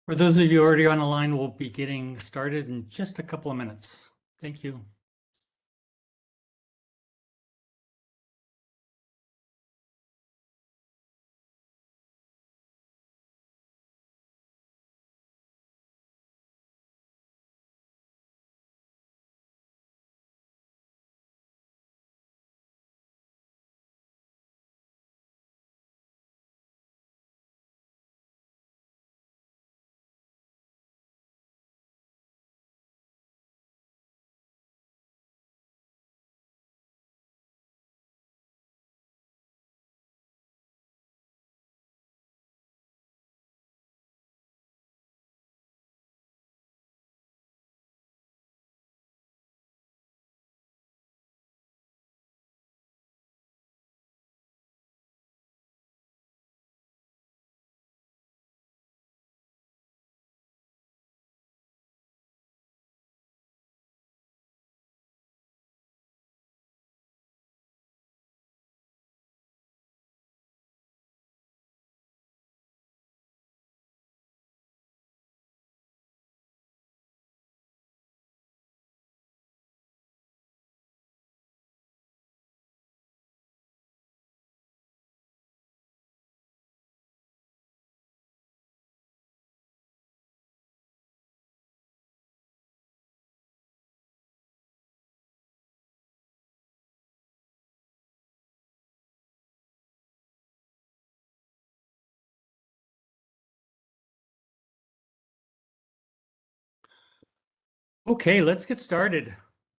For those of you already on the line, we'll be getting started in just a couple of minutes. Thank you. Okay, let's get started.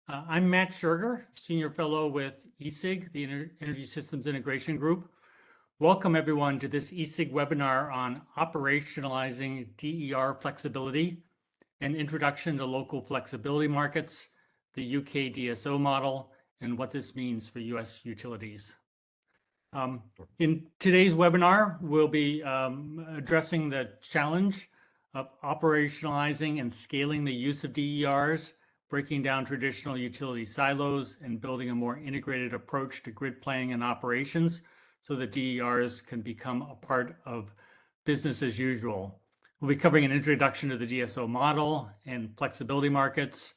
I'm Matt Scherger, Senior Fellow with ESIG, the Energy Systems Integration Group. Welcome everyone to this ESIG webinar on operationalizing DER flexibility, an introduction to local flexibility markets, the UK DSO model, and what this means for US utilities. In today's webinar, we'll be addressing the challenge of operationalizing and scaling the use of DERs, breaking down traditional utility silos, and building a more integrated approach to grid planning and operations so that DERs can become a part of business as usual. We'll be covering an introduction to the DSO model and flexibility markets,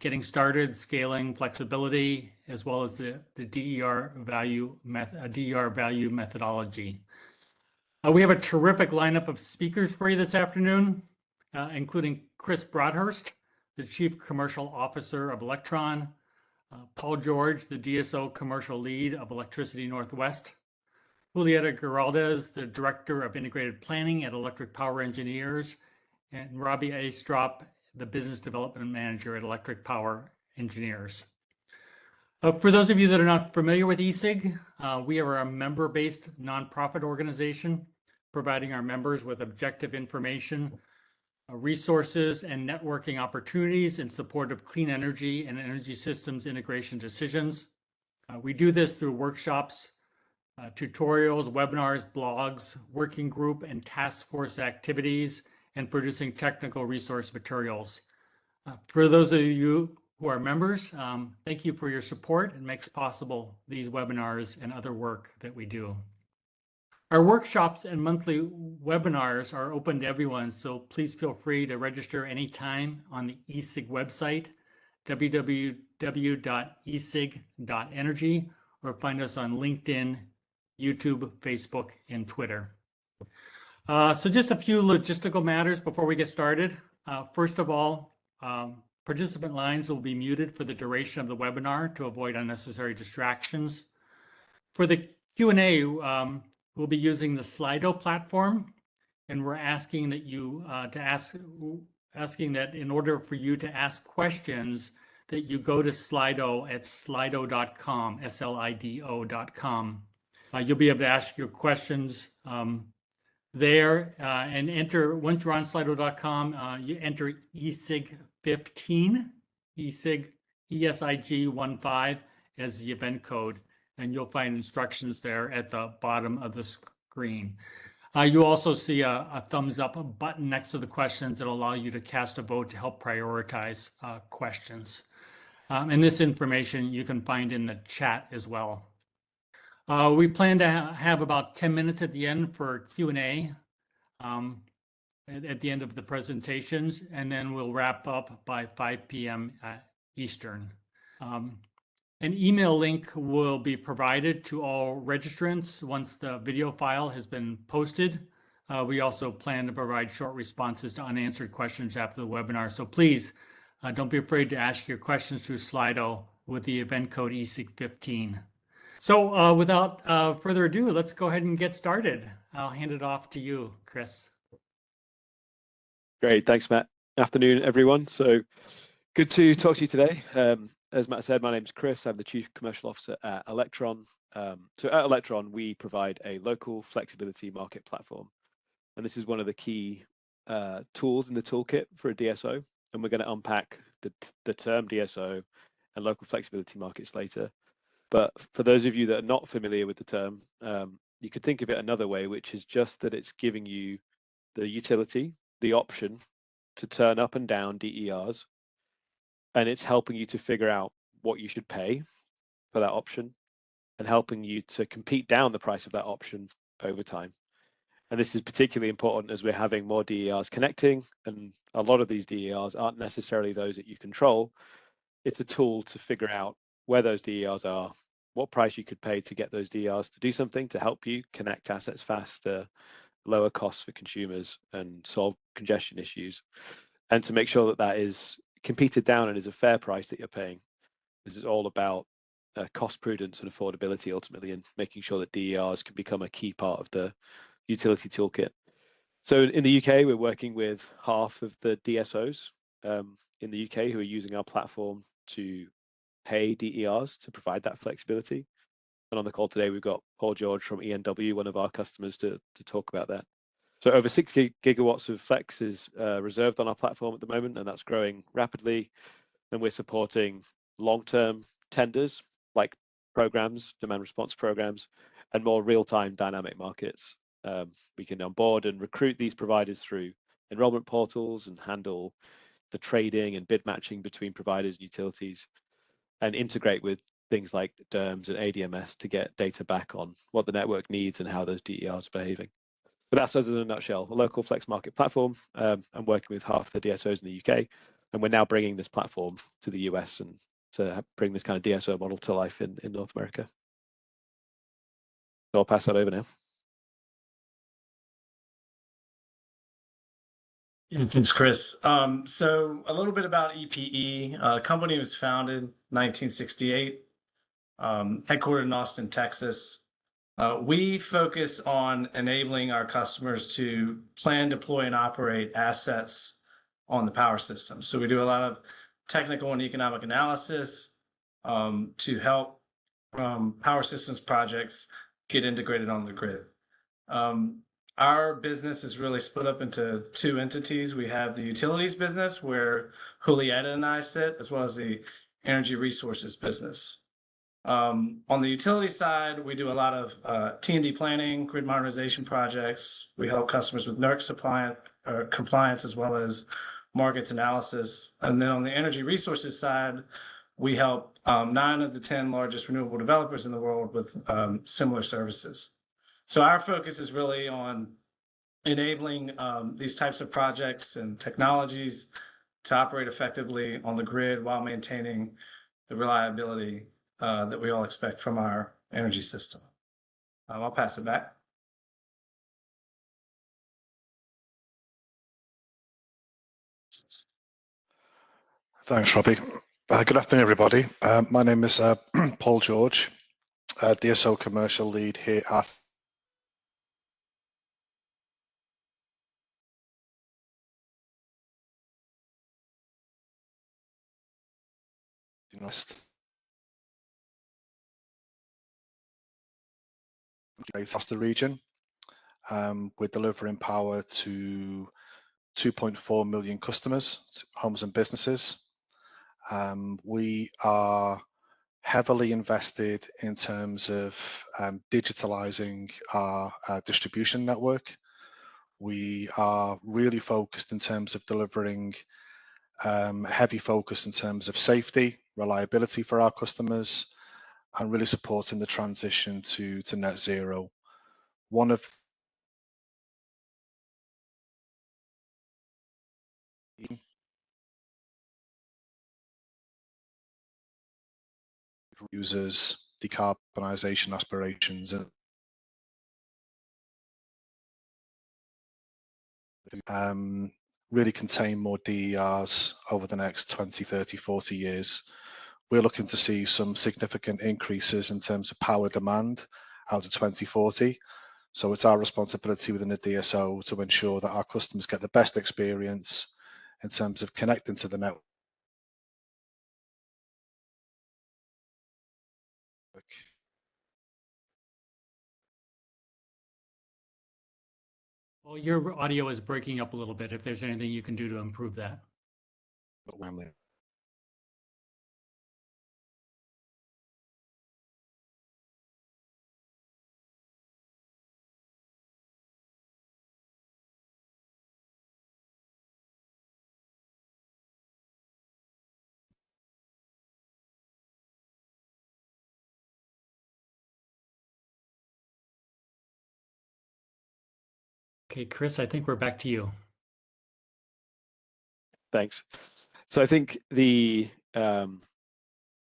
getting started, scaling flexibility, as well as the DER value methodology. We have a terrific lineup of speakers for you this afternoon, including Chris Broadhurst, the Chief Commercial Officer of Electron, Paul George, the DSO Commercial Lead of Electricity Northwest, Julieta Giraldez, the Director of Integrated Planning at Electric Power Engineers, and Robbie Astrop, the Business Development Manager at Electric Power Engineers. For those of you that are not familiar with ESIG, we are a member-based nonprofit organization providing our members with objective information, resources, and networking opportunities in support of clean energy and energy systems integration decisions. We do this through workshops, tutorials, webinars, blogs, working group and task force activities, and producing technical resource materials. For those of you who are members, thank you for your support. It makes possible these webinars and other work that we do. Our workshops and monthly webinars are open to everyone, so please feel free to register anytime on the ESIG website, www.esig.energy, or find us on LinkedIn, YouTube, Facebook, and Twitter. So just a few logistical matters before we get started. First of all, participant lines will be muted for the duration of the webinar to avoid unnecessary distractions. For the Q&A, we'll be using the Slido platform, and we're asking that you asking that in order for you to ask questions, that you go to Slido at slido.com, SLIDO.com. You'll be able to ask your questions there and enter, once you're on slido.com, you enter ESIG15, ESIG 15 as the event code, and you'll find instructions there at the bottom of the screen. You'll also see a thumbs up button next to the questions that will allow you to cast a vote to help prioritize questions. And this information you can find in the chat as well. We plan to have about 10 minutes at the end for Q&A. at the end of the presentations, and then we'll wrap up by 5 p.m. Eastern. An email link will be provided to all registrants once the video file has been posted. We also plan to provide short responses to unanswered questions after the webinar. So please don't be afraid to ask your questions through Slido with the event code ESIG15. So without further ado, let's go ahead and get started. I'll hand it off to you, Chris. Great, thanks, Matt. Afternoon, everyone. So good to talk to you today. As Matt said, my name is Chris. I'm the Chief Commercial Officer at Electron. So at Electron, we provide a local flexibility market platform. And this is one of the key tools in the toolkit for a DSO. And we're going to unpack the term DSO and local flexibility markets later. But for those of you that are not familiar with the term, you could think of it another way, which is just that it's giving you the utility, the option to turn up and down DERs, and it's helping you to figure out what you should pay for that option and helping you to compete down the price of that option over time. And this is particularly important as we're having more DERs connecting, and a lot of these DERs aren't necessarily those that you control. It's a tool to figure out where those DERs are, what price you could pay to get those DERs to do something to help you connect assets faster, lower costs for consumers, and solve congestion issues, and to make sure that that is competed down and is a fair price that you're paying. This is all about cost prudence and affordability ultimately, and making sure that DERs can become a key part of the utility toolkit. So in the UK, we're working with half of the DSOs in the UK who are using our platform to pay DERs to provide that flexibility. And on the call today, we've got Paul George from ENW, one of our customers, to talk about that. So over 60 gigawatts of flex is reserved on our platform at the moment, and that's growing rapidly. And we're supporting long-term tenders like programs, demand response programs, and more real-time dynamic markets. We can onboard and recruit these providers through enrollment portals and handle the trading and bid matching between providers and utilities, and integrate with things like DERMS and ADMS to get data back on what the network needs and how those DERs are behaving. But that's us in a nutshell, a local flex market platform. I'm working with half the DSOs in the UK, and we're now bringing this platform to the US and to bring this kind of DSO model to life in North America. So I'll pass that over now. Yeah, thanks, Chris. So a little bit about EPE. The company was founded in 1968, headquartered in Austin, Texas. We focus on enabling our customers to plan, deploy, and operate assets on the power system. So we do a lot of technical and economic analysis to help power systems projects get integrated on the grid. Our business is really split up into two entities. We have the utilities business, where Julieta and I sit, as well as the energy resources business. On the utility side, we do a lot of T&D planning, grid modernization projects. We help customers with NERC compliance, as well as markets analysis. And then on the energy resources side, we help 9 of the 10 largest renewable developers in the world with similar services. So our focus is really on enabling these types of projects and technologies to operate effectively on the grid while maintaining the reliability that we all expect from our energy system. I'll pass it back. Thanks, Robbie. Good afternoon, everybody. My name is Paul George, DSO Commercial Lead here at across the region. We're delivering power to 2.4 million customers, homes and businesses. We are heavily invested in terms of digitalizing our distribution network. We are really focused in terms of delivering heavy focus in terms of safety, reliability for our customers, and really supporting the transition to net zero. One of users, decarbonisation aspirations, and really contain more DERs over the next 20, 30, 40 years. We're looking to see some significant increases in terms of power demand out to 2040. So it's our responsibility within the DSO to ensure that our customers get the best experience in terms of connecting to the network. Well, your audio is breaking up a little bit. If there's anything you can do to improve that. Okay, Chris, I think we're back to you. Thanks. So I think the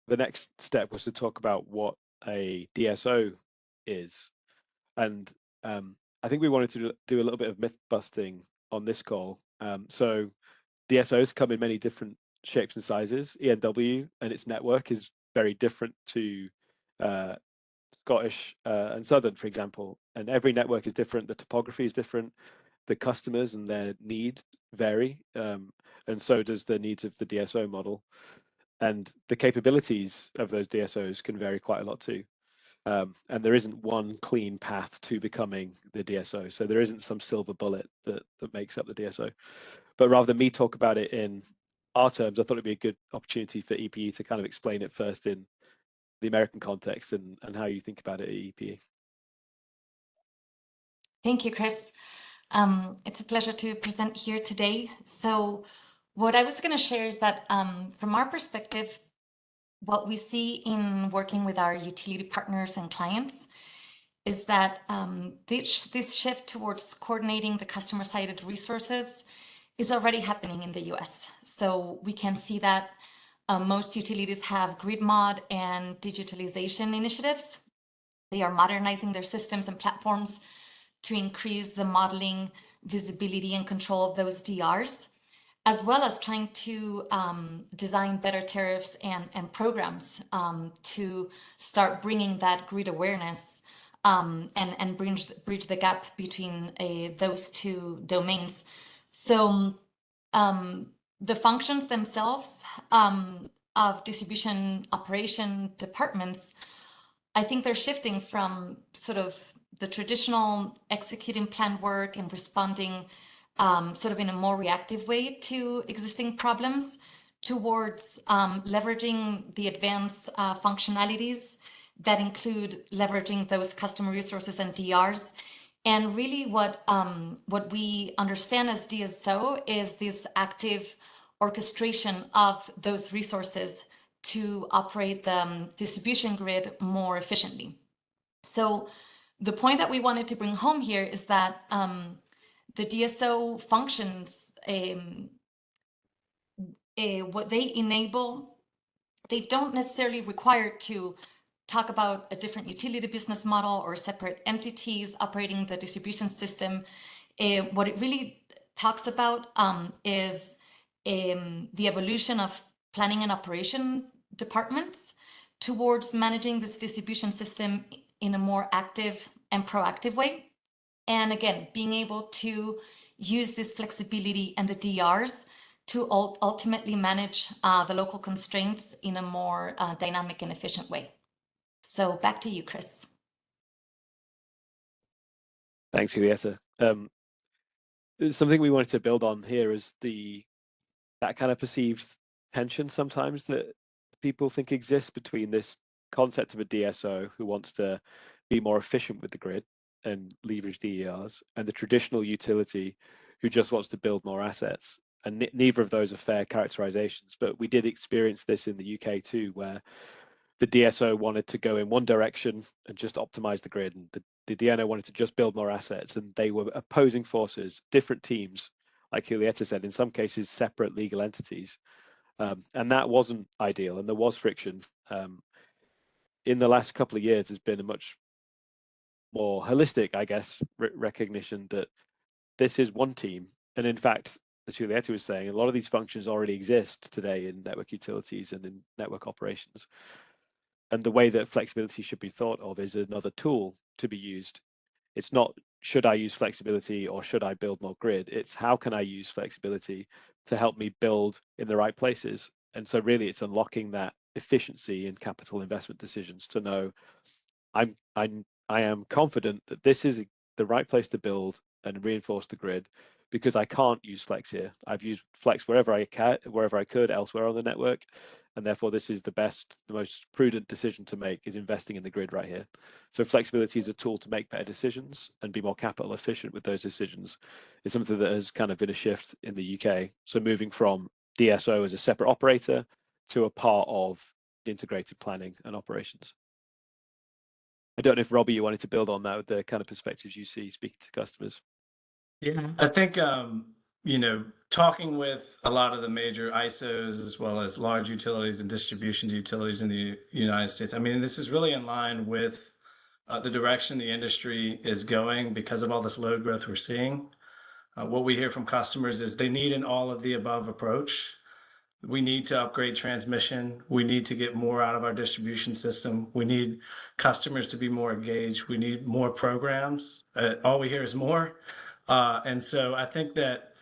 next step was to talk about what a DSO is, and I think we wanted to do a little bit of myth busting on this call. So DSOs come in many different shapes and sizes. ENW and its network is very different to Scottish and Southern, for example, and every network is different. The topography is different. The customers and their needs vary, and so does the needs of the DSO model. And the capabilities of those DSOs can vary quite a lot too. And there isn't one clean path to becoming the DSO. So there isn't some silver bullet that makes up the DSO. But rather than me talk about it in our terms, I thought it'd be a good opportunity for EPE to kind of explain it first in the American context and how you think about it at EPE. Thank you, Chris. It's a pleasure to present here today. So what I was going to share is that from our perspective, what we see in working with our utility partners and clients is that this shift towards coordinating the customer-sided resources is already happening in the US. So we can see that most utilities have grid mod and digitalization initiatives. They are modernizing their systems and platforms to increase the modeling, visibility, and control of those DRs, as well as trying to design better tariffs and programs to start bringing that grid awareness and bridge the gap between those two domains. So the functions themselves of distribution operation departments, I think they're shifting from sort of the traditional executing plan work and responding sort of in a more reactive way to existing problems towards leveraging the advanced functionalities that include leveraging those customer resources and DRs. And really what we understand as DSO is this active orchestration of those resources to operate the distribution grid more efficiently. So the point that we wanted to bring home here is that the DSO functions, what they enable, they don't necessarily require to talk about a different utility business model or separate entities operating the distribution system. What it really talks about is the evolution of planning and operation departments towards managing this distribution system in a more active and proactive way. And again, being able to use this flexibility and the DRs to ultimately manage the local constraints in a more dynamic and efficient way. So back to you, Chris. Thanks, Julieta. Something we wanted to build on here is that kind of perceived tension sometimes that people think exists between this concept of a DSO who wants to be more efficient with the grid and leverage DERs, and the traditional utility who just wants to build more assets. And neither of those are fair characterizations, but we did experience this in the UK too, where the DSO wanted to go in one direction and just optimize the grid, and the DNO wanted to just build more assets, and they were opposing forces, different teams, like Julieta said, in some cases separate legal entities. And that wasn't ideal, and there was friction. in the last couple of years, there's been a much more holistic, I guess, recognition that this is one team. And in fact, as Julieta was saying, a lot of these functions already exist today in network utilities and in network operations. And the way that flexibility should be thought of is another tool to be used. It's not, should I use flexibility or should I build more grid? It's how can I use flexibility to help me build in the right places? And so really it's unlocking that efficiency in capital investment decisions to know I am confident that this is the right place to build and reinforce the grid because I can't use flex here. I've used flex wherever I could elsewhere on the network, and therefore this is the most prudent decision to make is investing in the grid right here. So flexibility is a tool to make better decisions and be more capital efficient with those decisions. It's something that has kind of been a shift in the UK. So moving from DSO as a separate operator to a part of integrated planning and operations. I don't know if Robbie, you wanted to build on that with the kind of perspectives you see speaking to customers. Yeah, I think, you know, talking with a lot of the major ISOs as well as large utilities and distribution utilities in the United States, I mean, this is really in line with the direction the industry is going because of all this load growth we're seeing. What we hear from customers is they need an all of the above approach. We need to upgrade transmission. We need to get more out of our distribution system. We need customers to be more engaged. We need more programs. All we hear is more. And so I think that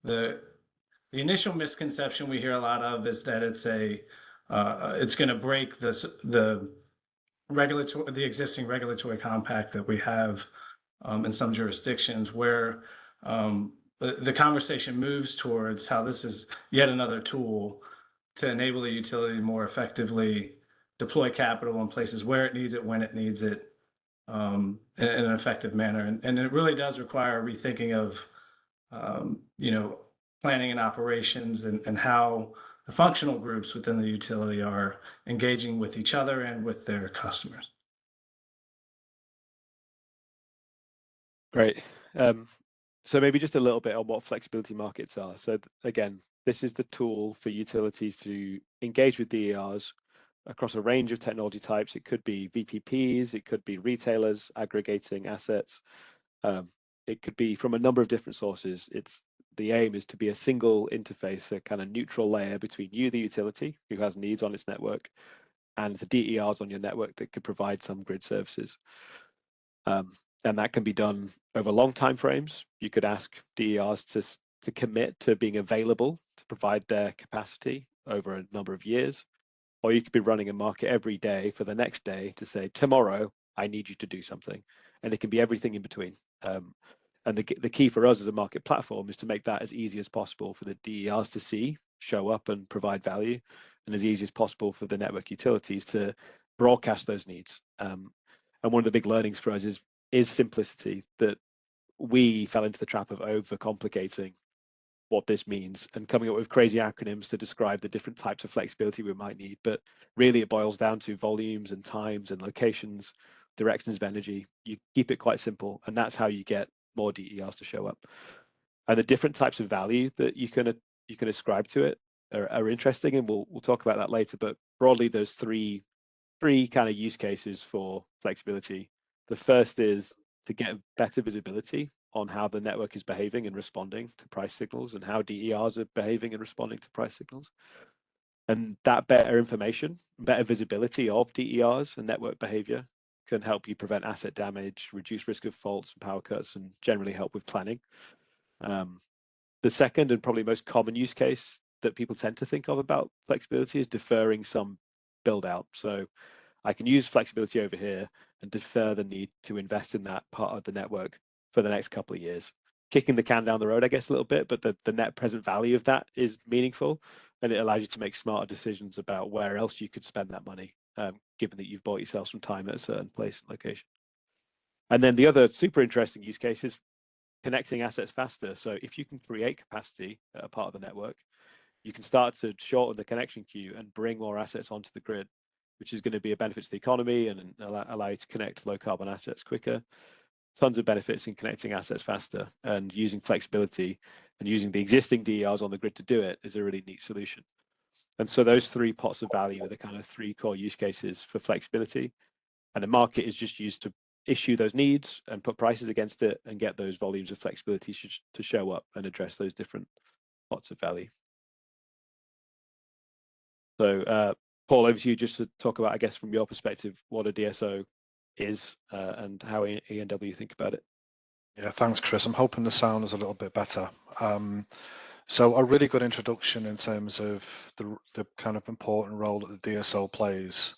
the initial misconception we hear a lot of is that it's going to break the existing regulatory compact that we have in some jurisdictions where the conversation moves towards how this is yet another tool to enable the utility to more effectively deploy capital in places where it needs it, when it needs it, in an effective manner. And it really does require a rethinking of, you know, planning and operations and how the functional groups within the utility are engaging with each other and with their customers. Great. So maybe just a little bit on what flexibility markets are. So again, this is the tool for utilities to engage with DERs across a range of technology types. It could be VPPs, it could be retailers aggregating assets. It could be from a number of different sources. The aim is to be a single interface, a kind of neutral layer between you, the utility, who has needs on its network, and the DERs on your network that could provide some grid services. And that can be done over long time frames. You could ask DERs to commit to being available to provide their capacity over a number of years, or you could be running a market every day for the next day to say, tomorrow, I need you to do something. And it can be everything in between. And the key for us as a market platform is to make that as easy as possible for the DERs to see, show up and provide value, and as easy as possible for the network utilities to broadcast those needs. And one of the big learnings for us is simplicity, that we fell into the trap of overcomplicating what this means and coming up with crazy acronyms to describe the different types of flexibility we might need. But really it boils down to volumes and times and locations, directions of energy. You keep it quite simple, and that's how you get more DERs to show up. And the different types of value that you can ascribe to it are interesting, and we'll talk about that later. But broadly, there's three kind of use cases for flexibility. The first is to get better visibility on how the network is behaving and responding to price signals, and how DERs are behaving and responding to price signals. And that better information, better visibility of DERs and network behavior can help you prevent asset damage, reduce risk of faults and power cuts, and generally help with planning. The second and probably most common use case that people tend to think of about flexibility is deferring some build out. So I can use flexibility over here and defer the need to invest in that part of the network for the next couple of years. Kicking the can down the road, I guess, a little bit, but the net present value of that is meaningful, and it allows you to make smarter decisions about where else you could spend that money, given that you've bought yourself some time at a certain place and location. And then the other super interesting use case is connecting assets faster. So if you can create capacity at a part of the network, you can start to shorten the connection queue and bring more assets onto the grid, which is going to be a benefit to the economy and allow you to connect low carbon assets quicker. Tons of benefits in connecting assets faster, and using flexibility and using the existing DERs on the grid to do it is a really neat solution. And so those three pots of value are the kind of three core use cases for flexibility. And the market is just used to issue those needs and put prices against it and get those volumes of flexibility to show up and address those different pots of value. So Paul, over to you just to talk about, I guess, from your perspective, what a DSO is and how E&W think about it. Yeah, thanks, Chris. I'm hoping the sound is a little bit better. So a really good introduction in terms of the kind of important role that the DSO plays.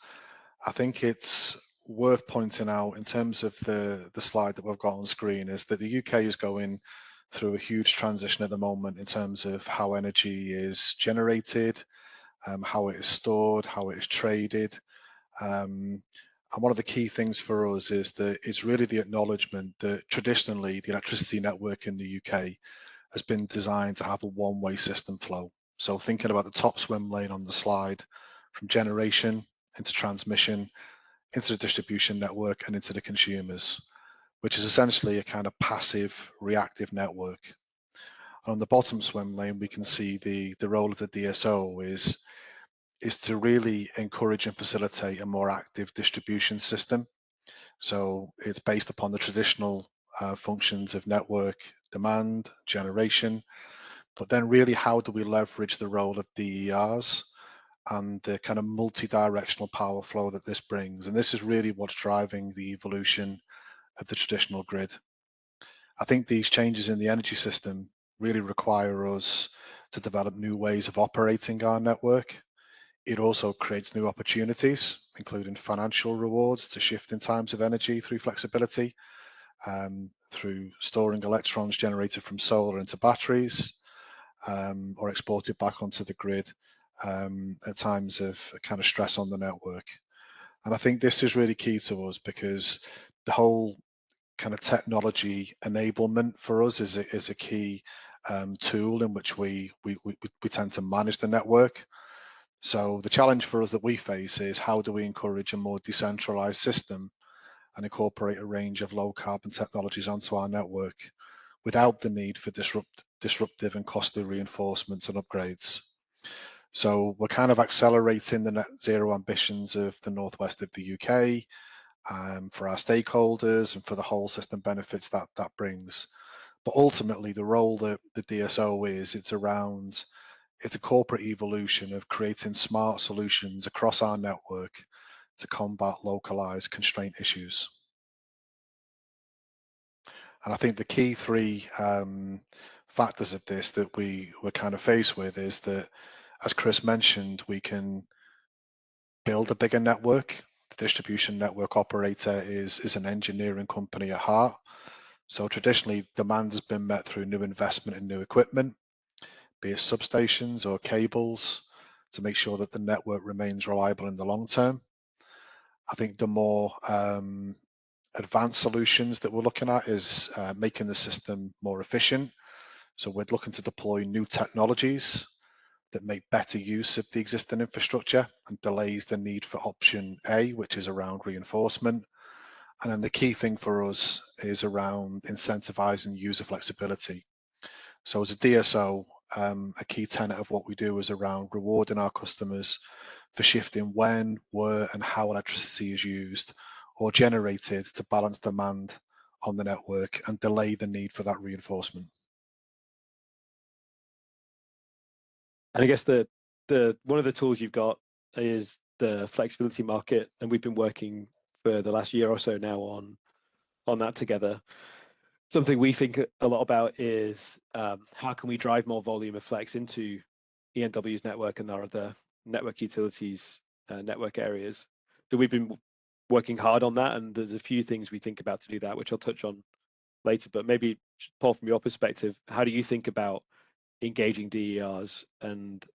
I think it's worth pointing out in terms of the slide that we've got on screen is that the UK is going through a huge transition at the moment in terms of how energy is generated, how it is stored, how it is traded. And one of the key things for us is that it's really the acknowledgement that traditionally the electricity network in the UK has been designed to have a one-way system flow. So thinking about the top swim lane on the slide, from generation into transmission, into the distribution network and into the consumers, which is essentially a kind of passive reactive network. And on the bottom swim lane, we can see the role of the DSO is to really encourage and facilitate a more active distribution system. So it's based upon the traditional functions of network demand, generation, but then really how do we leverage the role of DERs and the kind of multi-directional power flow that this brings. And this is really what's driving the evolution of the traditional grid. I think these changes in the energy system really require us to develop new ways of operating our network. It also creates new opportunities, including financial rewards to shift in times of energy through flexibility, through storing electrons generated from solar into batteries, or exported back onto the grid at times of kind of stress on the network. And I think this is really key to us because the whole kind of technology enablement for us is a key tool in which we tend to manage the network. So the challenge for us that we face is how do we encourage a more decentralized system and incorporate a range of low carbon technologies onto our network without the need for disruptive and costly reinforcements and upgrades. So we're kind of accelerating the net zero ambitions of the northwest of the UK for our stakeholders and for the whole system benefits that brings. But ultimately, the role that the DSO is, it's a corporate evolution of creating smart solutions across our network to combat localized constraint issues. And I think the key three factors of this that we're kind of faced with is that, as Chris mentioned, we can build a bigger network. The distribution network operator is an engineering company at heart. So traditionally, demand has been met through new investment in new equipment, be it substations or cables, to make sure that the network remains reliable in the long term. I think the more advanced solutions that we're looking at is making the system more efficient. So we're looking to deploy new technologies that make better use of the existing infrastructure and delays the need for option A, which is around reinforcement. And then the key thing for us is around incentivizing user flexibility. So as a DSO, a key tenet of what we do is around rewarding our customers for shifting when, where, and how electricity is used or generated to balance demand on the network and delay the need for that reinforcement. And I guess the one of the tools you've got is the flexibility market, and we've been working for the last year or so now on that together. Something we think a lot about is how can we drive more volume of flex into E&W's network and our other network utilities network areas. So we've been working hard on that, and there's a few things we think about to do that, which I'll touch on later. But maybe, Paul, from your perspective, how do you think about engaging DERs? And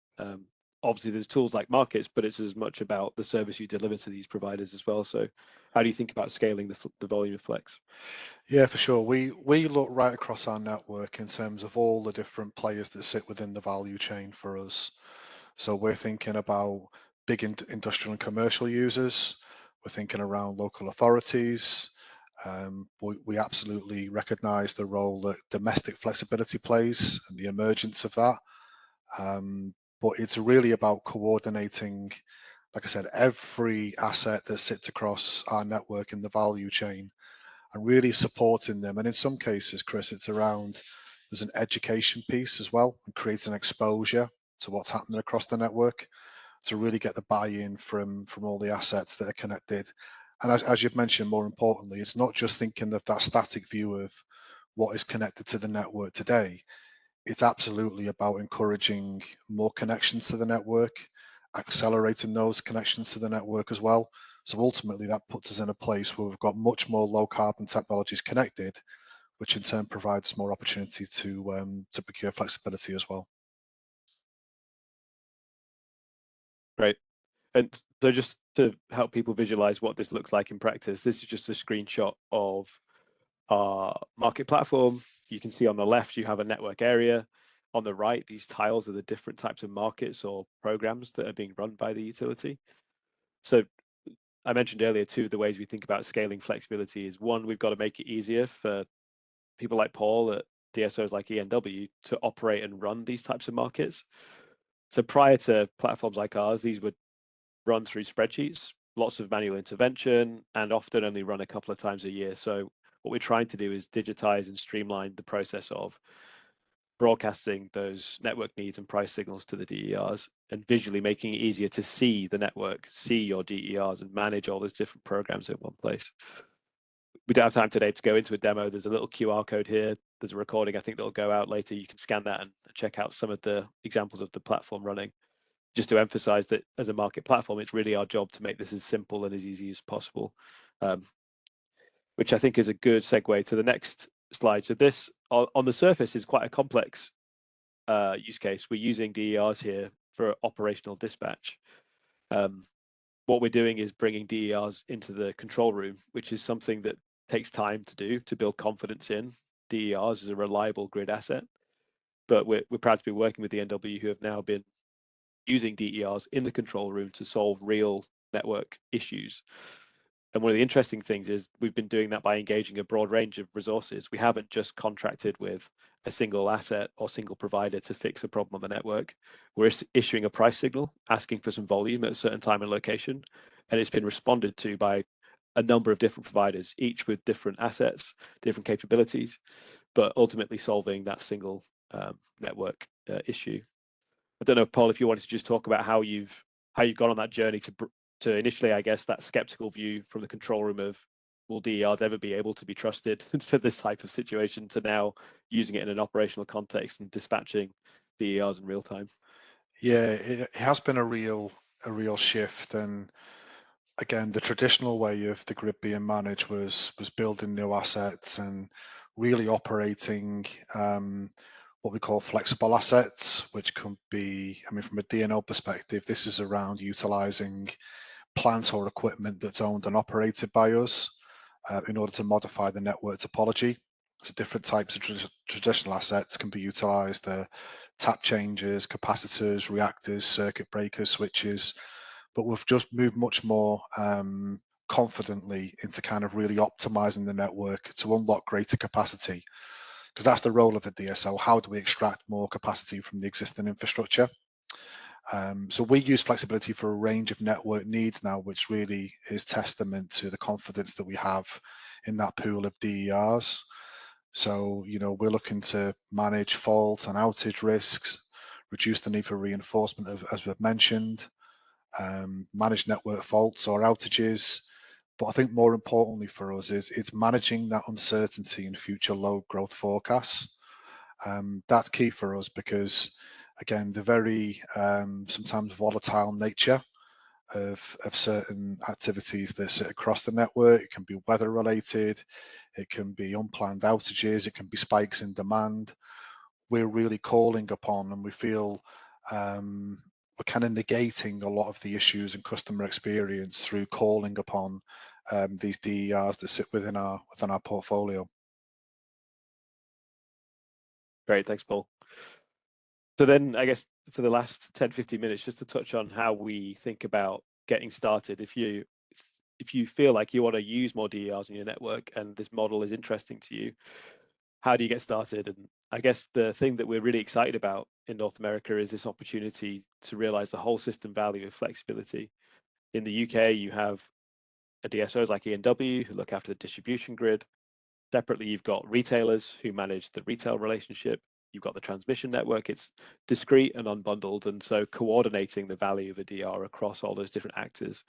obviously there's tools like markets, but it's as much about the service you deliver to these providers as well. So how do you think about scaling the volume of flex? Yeah, for sure. We look right across our network in terms of all the different players that sit within the value chain for us. So we're thinking about big industrial and commercial users. We're thinking around local authorities. We absolutely recognise the role that domestic flexibility plays and the emergence of that. but it's really about coordinating, like I said, every asset that sits across our network in the value chain and really supporting them. And in some cases, Chris, it's around, there's an education piece as well, and creating exposure to what's happening across the network to really get the buy-in from all the assets that are connected. And as you've mentioned, more importantly, it's not just thinking of that static view of what is connected to the network today. It's absolutely about encouraging more connections to the network, accelerating those connections to the network as well. So ultimately that puts us in a place where we've got much more low carbon technologies connected, which in turn provides more opportunity to procure flexibility as well. Great. And so just to help people visualize what this looks like in practice, this is just a screenshot of our market platform. You can see on the left, you have a network area. On the right, these tiles are the different types of markets or programs that are being run by the utility. So I mentioned earlier, two of the ways we think about scaling flexibility is one, we've got to make it easier for people like Paul at DSOs like ENW to operate and run these types of markets. So prior to platforms like ours, these would run through spreadsheets, lots of manual intervention, and often only run a couple of times a year. So what we're trying to do is digitize and streamline the process of broadcasting those network needs and price signals to the DERs and visually making it easier to see the network, see your DERs and manage all those different programs in one place. We don't have time today to go into a demo. There's a little QR code here. There's a recording, I think, that'll go out later. You can scan that and check out some of the examples of the platform running. Just to emphasize that as a market platform, it's really our job to make this as simple and as easy as possible, which I think is a good segue to the next slide. So this, on the surface, is quite a complex use case. We're using DERs here for operational dispatch. What we're doing is bringing DERs into the control room, which is something that takes time to do, to build confidence in. DERs is a reliable grid asset, but we're proud to be working with the ENW, who have now been using DERs in the control room to solve real network issues. And one of the interesting things is we've been doing that by engaging a broad range of resources. We haven't just contracted with a single asset or single provider to fix a problem on the network. We're issuing a price signal, asking for some volume at a certain time and location, and it's been responded to by a number of different providers, each with different assets, different capabilities, but ultimately solving that single network issue. I don't know, Paul, if you wanted to just talk about how you've gone on that journey to initially, I guess, that skeptical view from the control room of, will DERs ever be able to be trusted for this type of situation, to now using it in an operational context and dispatching DERs in real time? Yeah, it has been a real shift. And again, the traditional way of the grid being managed was building new assets and really operating what we call flexible assets, which can be, I mean, from a DNO perspective, this is around utilizing plant or equipment that's owned and operated by us in order to modify the network topology. So different types of traditional assets can be utilized, tap changers, capacitors, reactors, circuit breakers, switches, but we've just moved much more confidently into kind of really optimizing the network to unlock greater capacity, because that's the role of a DSO. How do we extract more capacity from the existing infrastructure? So we use flexibility for a range of network needs now, which really is testament to the confidence that we have in that pool of DERs. So, you know, we're looking to manage fault and outage risks, reduce the need for reinforcement, as we've mentioned, manage network faults or outages. But I think more importantly for us is it's managing that uncertainty in future load growth forecasts. That's key for us because, again, the very sometimes volatile nature of certain activities that sit across the network. It can be weather related, it can be unplanned outages, it can be spikes in demand. We're really calling upon, and we feel we're kind of negating a lot of the issues and customer experience through calling upon these DERs that sit within our portfolio. Great, thanks, Paul. So then I guess for the last 10-15 minutes, just to touch on how we think about getting started. If you feel like you want to use more DERs in your network and this model is interesting to you, how do you get started? And I guess the thing that we're really excited about in North America is this opportunity to realize the whole system value of flexibility. In the UK, you have DSOs like E&W who look after the distribution grid. Separately, you've got retailers who manage the retail relationship. You've got the transmission network. It's discrete and unbundled. And so coordinating the value of a DR across all those different actors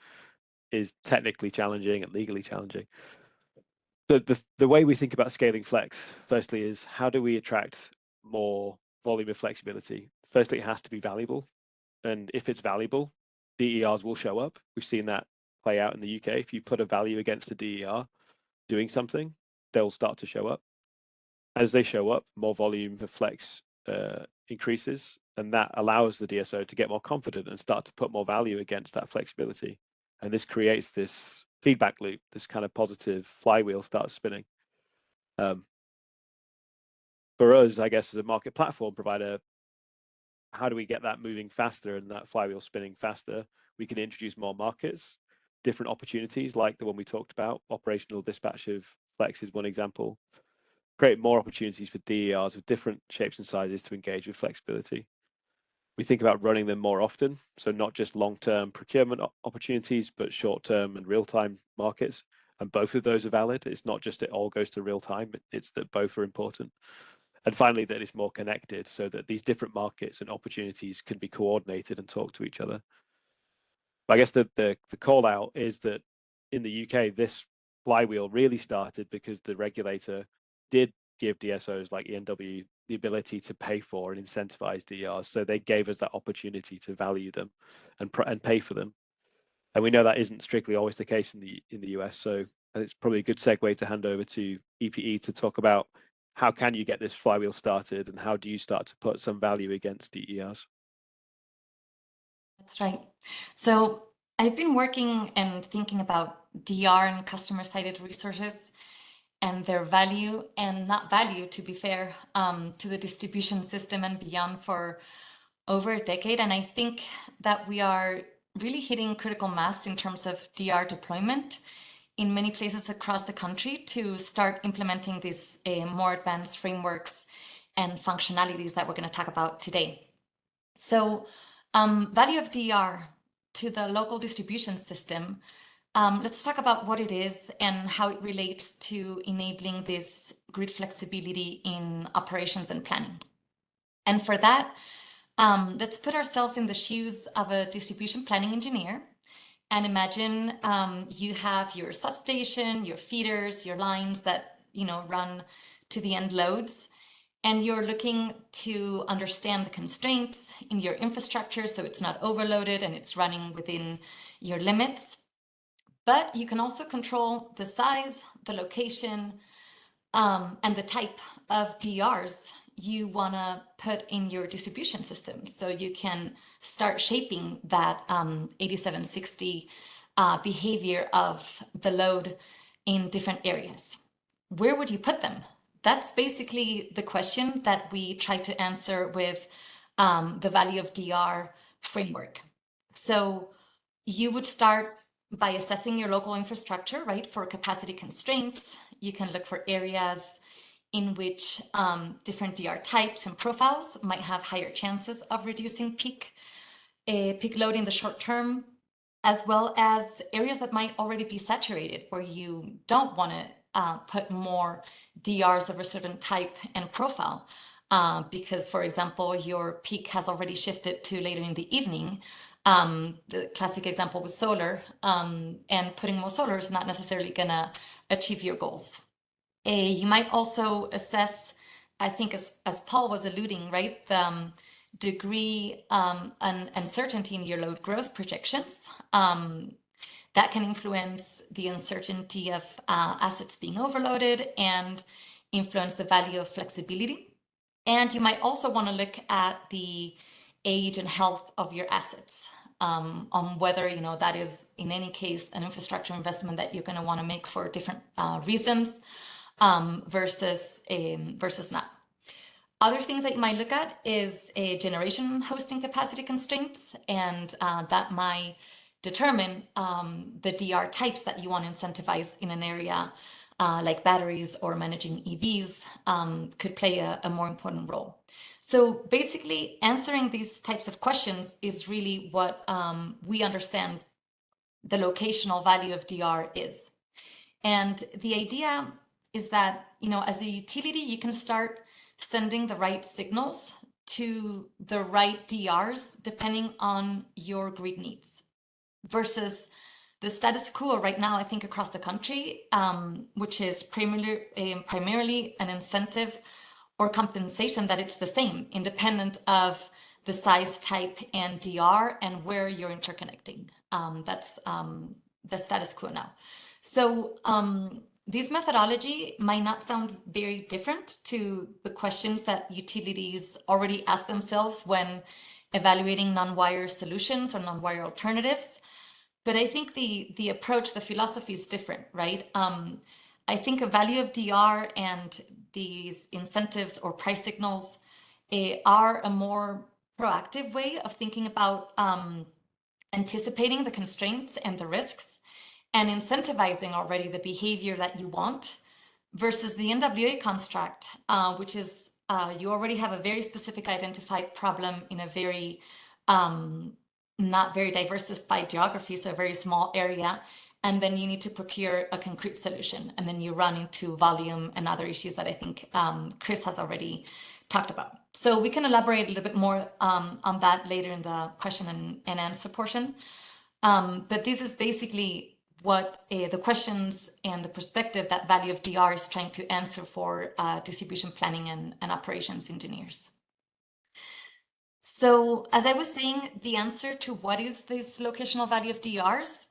is technically challenging and legally challenging. The way we think about scaling flex, firstly, is how do we attract more volume of flexibility? Firstly, it has to be valuable. And if it's valuable, DERs will show up. We've seen that play out in the UK. If you put a value against a DER doing something, they'll start to show up. As they show up, more volume of flex increases, and that allows the DSO to get more confident and start to put more value against that flexibility. And this creates this feedback loop, this kind of positive flywheel starts spinning. For us, I guess, as a market platform provider, how do we get that moving faster and that flywheel spinning faster? We can introduce more markets, different opportunities like the one we talked about. Operational dispatch of flex is one example. Create more opportunities for DERs of different shapes and sizes to engage with flexibility. We think about running them more often, so not just long-term procurement opportunities, but short-term and real-time markets. And both of those are valid. It's not just it all goes to real-time, it's that both are important. And finally, that it's more connected so that these different markets and opportunities can be coordinated and talk to each other. I guess the call out is that in the UK, this flywheel really started because the regulator did give DSOs like E&W the ability to pay for and incentivize DERs. So they gave us that opportunity to value them and pay for them. And we know that isn't strictly always the case in the US. So it's probably a good segue to hand over to EPE to talk about how can you get this flywheel started and how do you start to put some value against DERs? That's right. So I've been working and thinking about DR and customer-sided resources and their value and not value, to be fair, to the distribution system and beyond for over a decade. And I think that we are really hitting critical mass in terms of DR deployment in many places across the country to start implementing these more advanced frameworks and functionalities that we're going to talk about today. So value of DR to the local distribution system. Let's talk about what it is and how it relates to enabling this grid flexibility in operations and planning. And for that, let's put ourselves in the shoes of a distribution planning engineer and imagine you have your substation, your feeders, your lines that run to the end loads, and you're looking to understand the constraints in your infrastructure so it's not overloaded and it's running within your limits. But you can also control the size, the location, and the type of DRs you want to put in your distribution system. So you can start shaping that 8760 behavior of the load in different areas. Where would you put them? That's basically the question that we try to answer with the value of DR framework. So you would start by assessing your local infrastructure, right? For capacity constraints, you can look for areas in which different DR types and profiles might have higher chances of reducing peak load in the short term, as well as areas that might already be saturated where you don't want to put more DRs of a certain type and profile because, for example, your peak has already shifted to later in the evening. The classic example with solar, and putting more solar is not necessarily going to achieve your goals. You might also assess, I think as Paul was alluding, right, the degree and uncertainty in your load growth projections. That can influence the uncertainty of assets being overloaded and influence the value of flexibility. And you might also want to look at the age and health of your assets, on whether that is in any case an infrastructure investment that you're going to want to make for different reasons versus not. Other things that you might look at is a generation hosting capacity constraints, and that might determine the DR types that you want to incentivize in an area like batteries or managing EVs, could play a more important role. So basically, answering these types of questions is really what we understand the locational value of DR is. And the idea is that, as a utility, you can start sending the right signals to the right DRs depending on your grid needs, versus the status quo right now, I think, across the country, which is primarily an incentive or compensation that it's the same, independent of the size, type, and DR, and where you're interconnecting. That's the status quo now. So this methodology might not sound very different to the questions that utilities already ask themselves when evaluating non-wire solutions or non-wire alternatives. But I think the approach, the philosophy is different, right? I think a value of DR and these incentives or price signals are a more proactive way of thinking about anticipating the constraints and the risks and incentivizing already the behavior that you want, versus the NWA construct, which is you already have a very specific identified problem in a very not very diversified geography, so a very small area, and then you need to procure a concrete solution, and then you run into volume and other issues that I think Chris has already talked about. So we can elaborate a little bit more on that later in the question and answer portion. But this is basically what the questions and the perspective that value of DR is trying to answer for distribution planning and operations engineers. So as I was saying, the answer to what is this locational value of DRs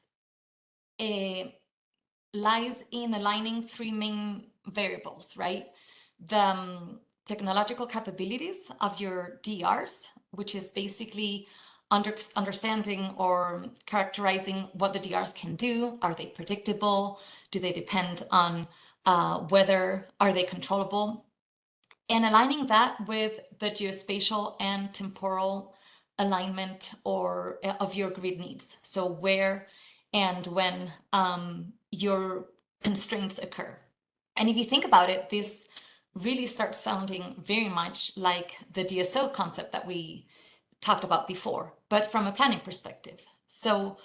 lies in aligning three main variables, right? The technological capabilities of your DRs, which is basically understanding or characterizing what the DRs can do. Are they predictable? Do they depend on weather? Are they controllable? And aligning that with the geospatial and temporal alignment of your grid needs. So where and when your constraints occur. And if you think about it, this really starts sounding very much like the DSO concept that we talked about before, but from a planning perspective. So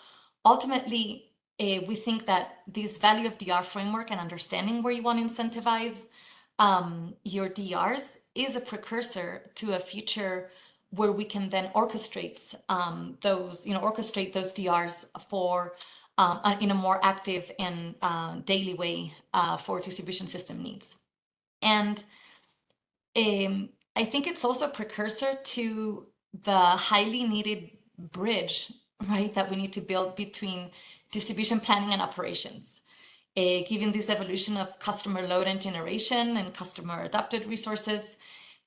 ultimately, we think that this value of DR framework and understanding where you want to incentivize your DRs is a precursor to a future where we can then orchestrate those DRs for in a more active and daily way for distribution system needs. And I think it's also a precursor to the highly needed bridge, right, that we need to build between distribution planning and operations. Given this evolution of customer load and generation and customer adopted resources,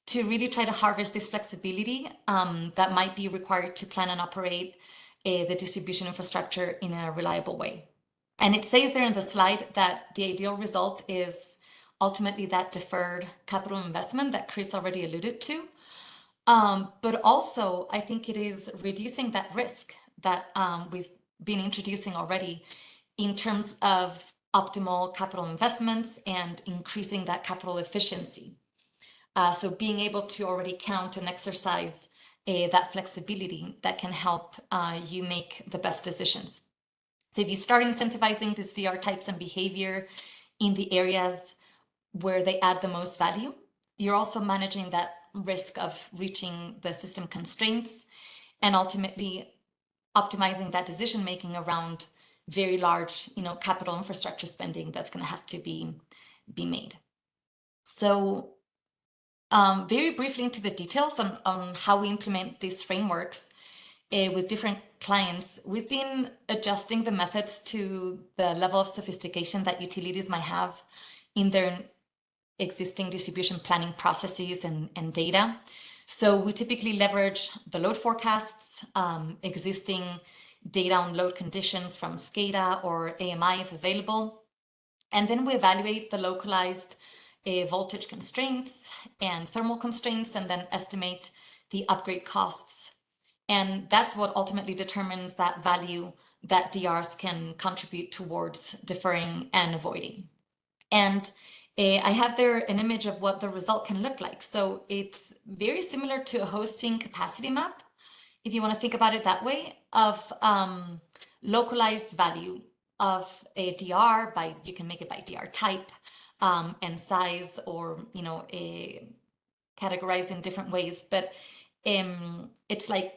to really try to harvest this flexibility that might be required to plan and operate the distribution infrastructure in a reliable way. And it says there in the slide that the ideal result is ultimately that deferred capital investment that Chris already alluded to. But also, I think it is reducing that risk that we've been introducing already in terms of optimal capital investments and increasing that capital efficiency. So being able to already count and exercise that flexibility that can help you make the best decisions. So if you start incentivizing these DR types and behavior in the areas where they add the most value, you're also managing that risk of reaching the system constraints and ultimately optimizing that decision making around very large, capital infrastructure spending that's going to have to be made. So very briefly into the details on how we implement these frameworks with different clients, we've been adjusting the methods to the level of sophistication that utilities might have in their existing distribution planning processes and data. So we typically leverage the load forecasts, existing data on load conditions from SCADA or AMI if available. And then we evaluate the localized voltage constraints and thermal constraints, and then estimate the upgrade costs. And that's what ultimately determines that value that DRs can contribute towards deferring and avoiding. And I have there an image of what the result can look like. So it's very similar to a hosting capacity map, if you want to think about it that way, of localized value of a DR by, you can make it by DR type and size, or, you know, categorized in different ways. But it's like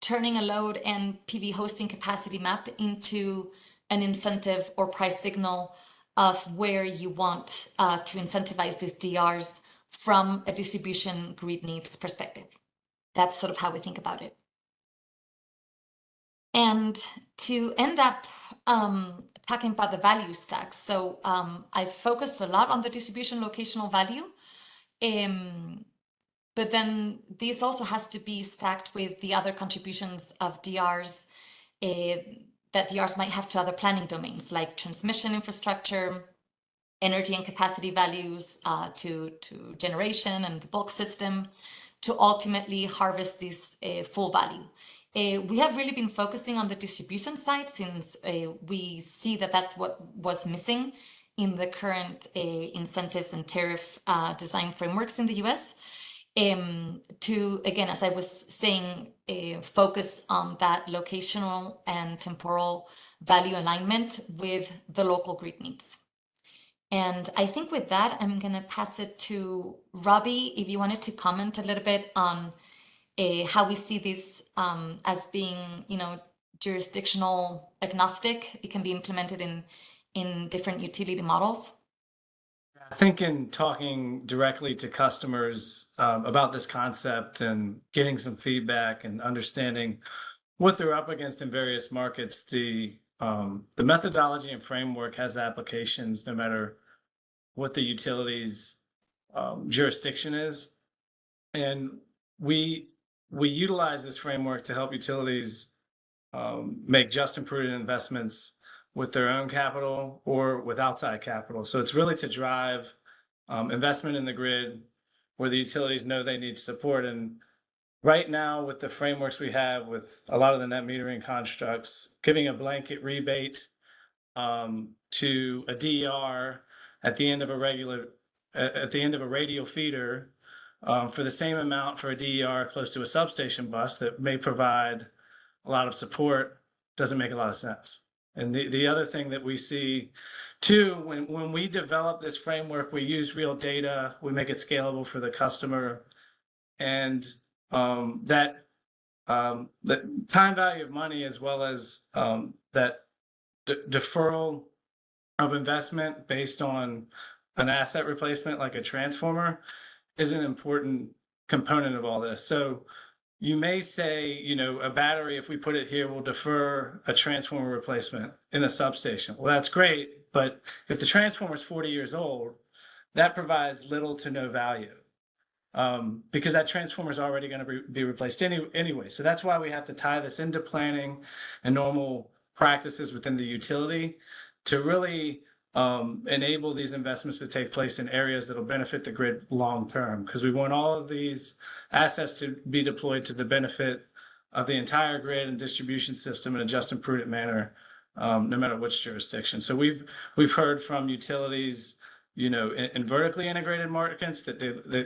turning a load and PV hosting capacity map into an incentive or price signal of where you want to incentivize these DRs from a distribution grid needs perspective. That's sort of how we think about it. And to end up talking about the value stack, so I've focused a lot on the distribution locational value, but then this also has to be stacked with the other contributions of DRs that DRs might have to other planning domains, like transmission infrastructure, energy and capacity values to generation and the bulk system, to ultimately harvest this full value. We have really been focusing on the distribution side, since we see that that's what was missing in the current incentives and tariff design frameworks in the US. To, again, as I was saying, focus on that locational and temporal value alignment with the local grid needs. And I think with that, I'm going to pass it to Robbie, if you wanted to comment a little bit on how we see this as being, you know, jurisdictional agnostic. It can be implemented in different utility models. I think in talking directly to customers about this concept and getting some feedback and understanding what they're up against in various markets, the methodology and framework has applications no matter what the utility's jurisdiction is. And we utilize this framework to help utilities make just and prudent investments with their own capital or with outside capital. So it's really to drive investment in the grid where the utilities know they need support. And right now, with the frameworks we have, with a lot of the net metering constructs, giving a blanket rebate to a DER at the end of a radial feeder for the same amount for a DER close to a substation bus that may provide a lot of support, doesn't make a lot of sense. And the other thing that we see too, when we develop this framework, we use real data, we make it scalable for the customer, and that the time value of money, as well as that deferral of investment based on an asset replacement like a transformer, is an important component of all this. So you may say, you know, a battery, if we put it here, will defer a transformer replacement in a substation. Well, that's great, but if the transformer is 40 years old, that provides little to no value because that transformer is already going to be replaced anyway. So that's why we have to tie this into planning and normal practices within the utility to really enable these investments to take place in areas that will benefit the grid long term, because we want all of these assets to be deployed to the benefit of the entire grid and distribution system in a just and prudent manner, no matter which jurisdiction. So we've heard from utilities, you know, in vertically integrated markets that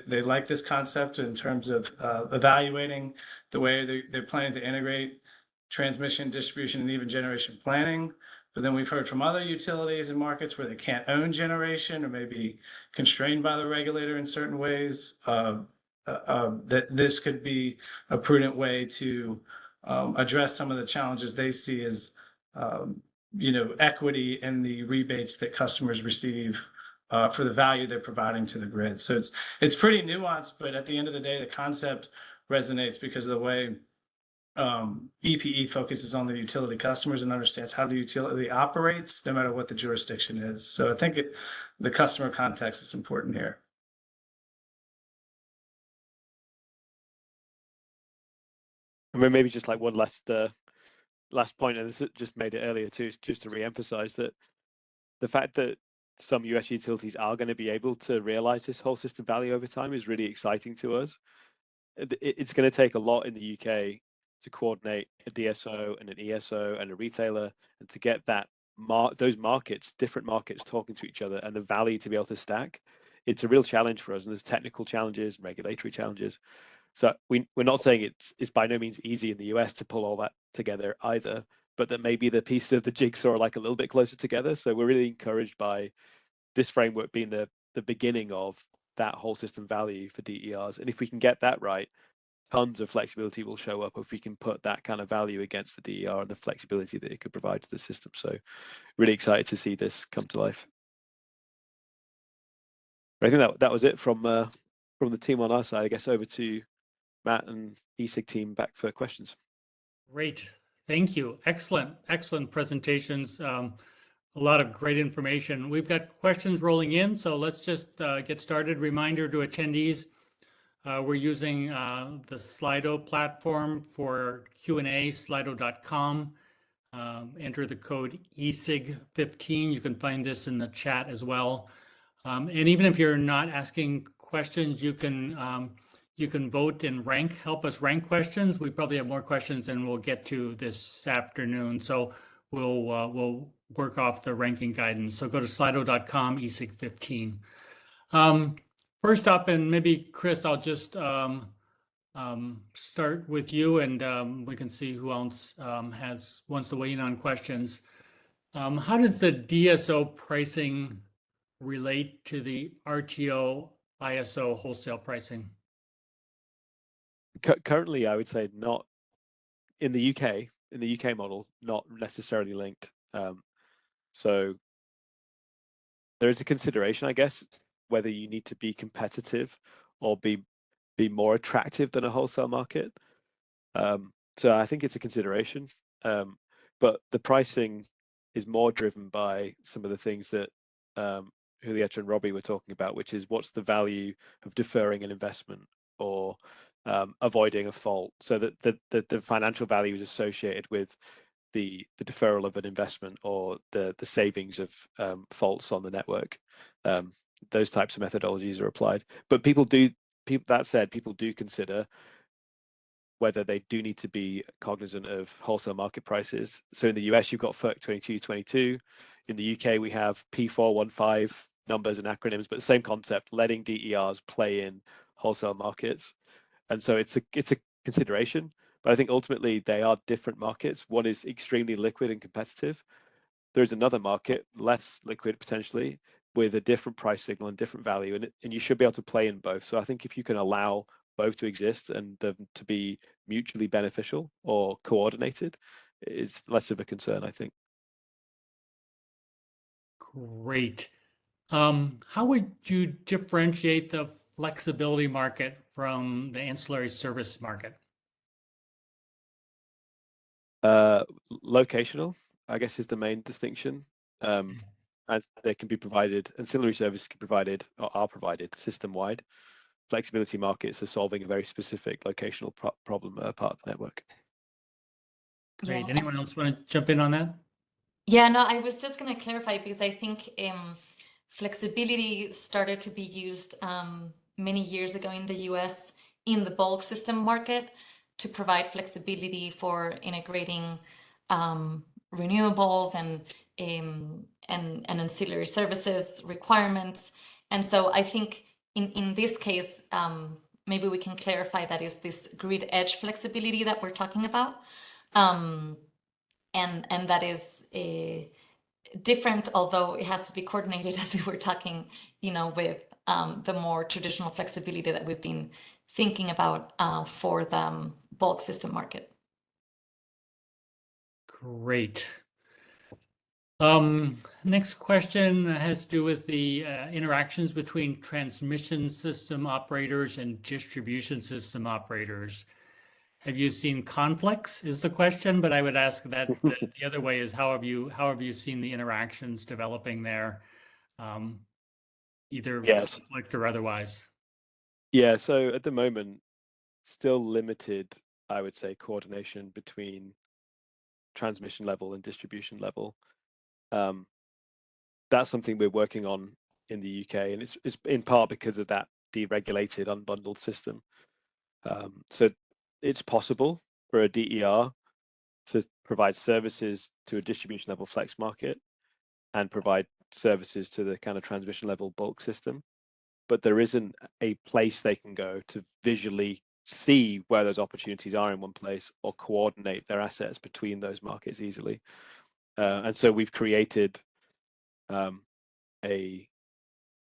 they like this concept in terms of evaluating the way they're planning to integrate transmission, distribution, and even generation planning. But then we've heard from other utilities and markets where they can't own generation or maybe constrained by the regulator in certain ways, that this could be a prudent way to address some of the challenges they see as, you know, equity in the rebates that customers receive for the value they're providing to the grid. So it's pretty nuanced, but at the end of the day, the concept resonates because of the way EPE focuses on the utility customers and understands how the utility operates, no matter what the jurisdiction is. So I think the customer context is important here. And then maybe just like one last point, and this just made it earlier too, just to re-emphasize that the fact that some US utilities are going to be able to realize this whole system value over time is really exciting to us. It's going to take a lot in the UK to coordinate a DSO and an ESO and a retailer, and to get that those markets, different markets talking to each other, and the value to be able to stack, it's a real challenge for us. And there's technical challenges, regulatory challenges. So we're not saying it's by no means easy in the US to pull all that together either, but that maybe the pieces of the jigsaw are like a little bit closer together. So we're really encouraged by this framework being the beginning of that whole system value for DERs. And if we can get that right, tons of flexibility will show up if we can put that kind of value against the DER and the flexibility that it could provide to the system. So really excited to see this come to life. I think that was it from the team on our side. I guess over to Matt and ESIG team back for questions. Great. Thank you. Excellent presentations. A lot of great information. We've got questions rolling in, so let's just get started. Reminder to attendees, we're using the Slido platform for Q&A, slido.com. Enter the code ESIG15. You can find this in the chat as well. And even if you're not asking questions, you can vote and help us rank questions. We probably have more questions than we'll get to this afternoon. So we'll work off the ranking guidance. So go to slido.com, ESIG15. First up, and maybe Chris, I'll just start with you, and we can see who else wants to weigh in on questions. How does the DSO pricing relate to the RTO ISO wholesale pricing? Currently, I would say not in the UK model, not necessarily linked. So there is a consideration, I guess, whether you need to be competitive or be more attractive than a wholesale market. So I think it's a consideration, but the pricing is more driven by some of the things that Julieta and Robbie were talking about, which is what's the value of deferring an investment or avoiding a fault, so that the financial value is associated with the deferral of an investment or the savings of faults on the network. Those types of methodologies are applied, but people do consider whether they do need to be cognizant of wholesale market prices. So in the US, you've got FERC 2222. In the UK, we have P415 numbers and acronyms, but the same concept, letting DERs play in wholesale markets. And so it's a consideration, but I think ultimately they are different markets. One is extremely liquid and competitive. There's another market, less liquid potentially, with a different price signal and different value, and you should be able to play in both. So I think if you can allow both to exist and them to be mutually beneficial or coordinated, it's less of a concern, I think. Great. How would you differentiate the flexibility market from the ancillary service market? Locational, I guess, is the main distinction. And they can be provided, ancillary services can be provided or are provided system-wide. Flexibility markets are solving a very specific locational problem part of the network. Great. Yeah. Anyone else want to jump in on that? Yeah, no, I was just going to clarify because I think flexibility started to be used many years ago in the US in the bulk system market to provide flexibility for integrating renewables and ancillary services requirements. And so I think in this case, maybe we can clarify that is this grid edge flexibility that we're talking about. And that is different, although it has to be coordinated, as we were talking, with the more traditional flexibility that we've been thinking about for the bulk system market. Great. Next question has to do with the interactions between transmission system operators and distribution system operators. Have you seen conflicts is the question, but I would ask that the other way is how have you seen the interactions developing there, either conflict or otherwise? Yeah, so at the moment, still limited, I would say, coordination between transmission level and distribution level. That's something we're working on in the UK, and it's in part because of that deregulated, unbundled system. So it's possible for a DER to provide services to a distribution level flex market and provide services to the kind of transmission level bulk system. But there isn't a place they can go to visually see where those opportunities are in one place or coordinate their assets between those markets easily. And so we've created a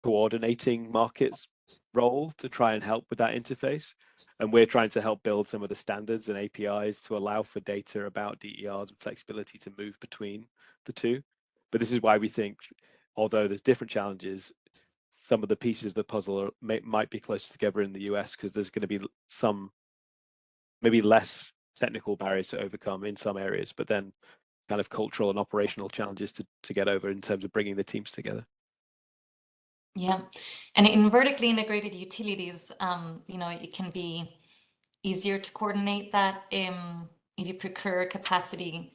coordinating markets role to try and help with that interface. And we're trying to help build some of the standards and APIs to allow for data about DERs and flexibility to move between the two. But this is why we think, although there's different challenges, some of the pieces of the puzzle might be closer together in the US, because there's going to be some maybe less technical barriers to overcome in some areas, but then kind of cultural and operational challenges to get over in terms of bringing the teams together. Yeah, and in vertically integrated utilities, it can be easier to coordinate that if you procure capacity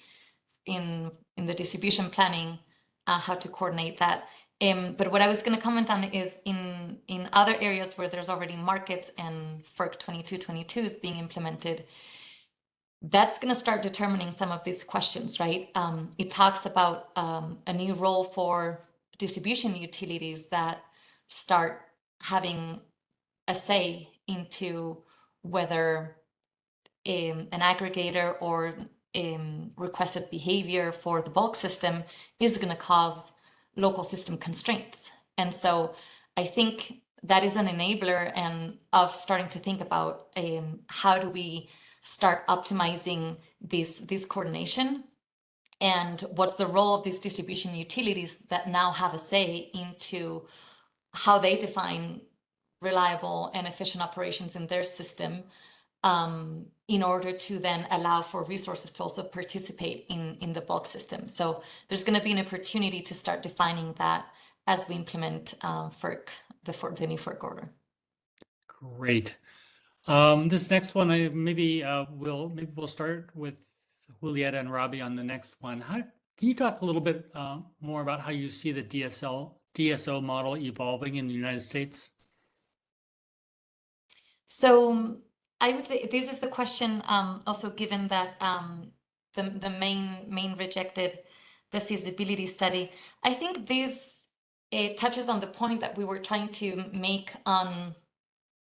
in the distribution planning, how to coordinate that. But what I was going to comment on is in other areas where there's already markets and FERC 2222 is being implemented, that's going to start determining some of these questions, right? It talks about a new role for distribution utilities that start having a say into whether an aggregator or requested behavior for the bulk system is going to cause local system constraints. And so I think that is an enabler and of starting to think about how do we start optimizing this coordination, and what's the role of these distribution utilities that now have a say into how they define reliable and efficient operations in their system, in order to then allow for resources to also participate in the bulk system. So there's going to be an opportunity to start defining that as we implement FERC, the new FERC order. Great. This next one, maybe we'll start with Julieta and Robbie on the next one. Can you talk a little bit more about how you see the DSO model evolving in the United States? So I would say this is the question, also given that the main rejected the feasibility study. I think this touches on the point that we were trying to make on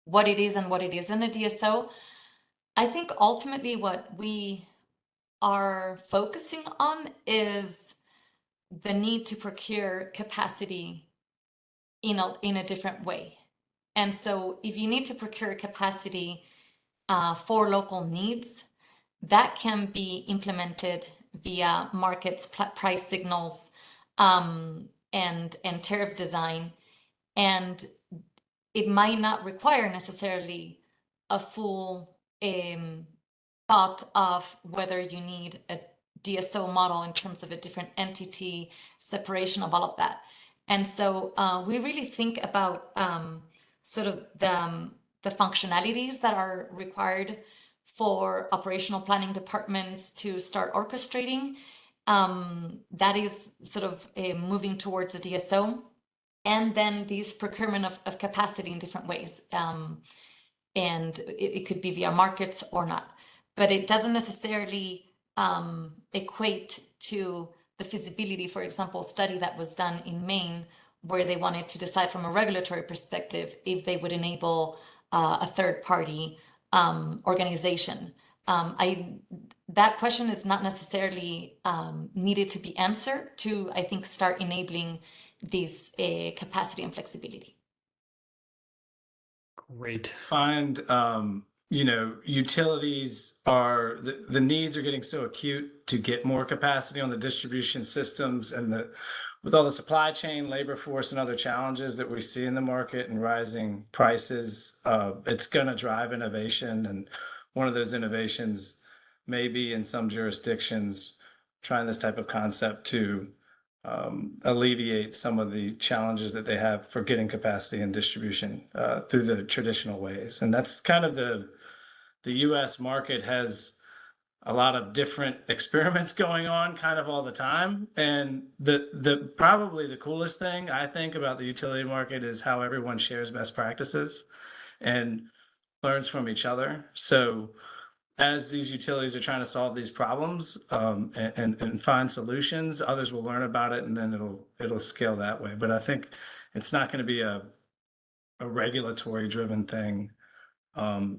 what it is and what it isn't a DSO. I think ultimately what we are focusing on is the need to procure capacity in a different way. And so if you need to procure capacity for local needs, that can be implemented via markets, price signals, and tariff design. And it might not require necessarily a full thought of whether you need a DSO model in terms of a different entity, separation of all of that. And so we really think about sort of the functionalities that are required for operational planning departments to start orchestrating. That is sort of moving towards a DSO. And then these procurement of capacity in different ways. And it could be via markets or not. But it doesn't necessarily equate to the feasibility, for example, study that was done in Maine, where they wanted to decide from a regulatory perspective if they would enable a third-party organization. That question is not necessarily needed to be answered to, I think, start enabling this capacity and flexibility. Great. Find utilities are the needs are getting so acute to get more capacity on the distribution systems, and with all the supply chain, labor force, and other challenges that we see in the market and rising prices, it's going to drive innovation. And one of those innovations may be in some jurisdictions trying this type of concept to alleviate some of the challenges that they have for getting capacity and distribution through the traditional ways. And that's kind of the US market has a lot of different experiments going on kind of all the time. And the probably the coolest thing I think about the utility market is how everyone shares best practices and learns from each other. So as these utilities are trying to solve these problems and find solutions, others will learn about it, and then it'll scale that way. But I think it's not going to be a regulatory driven thing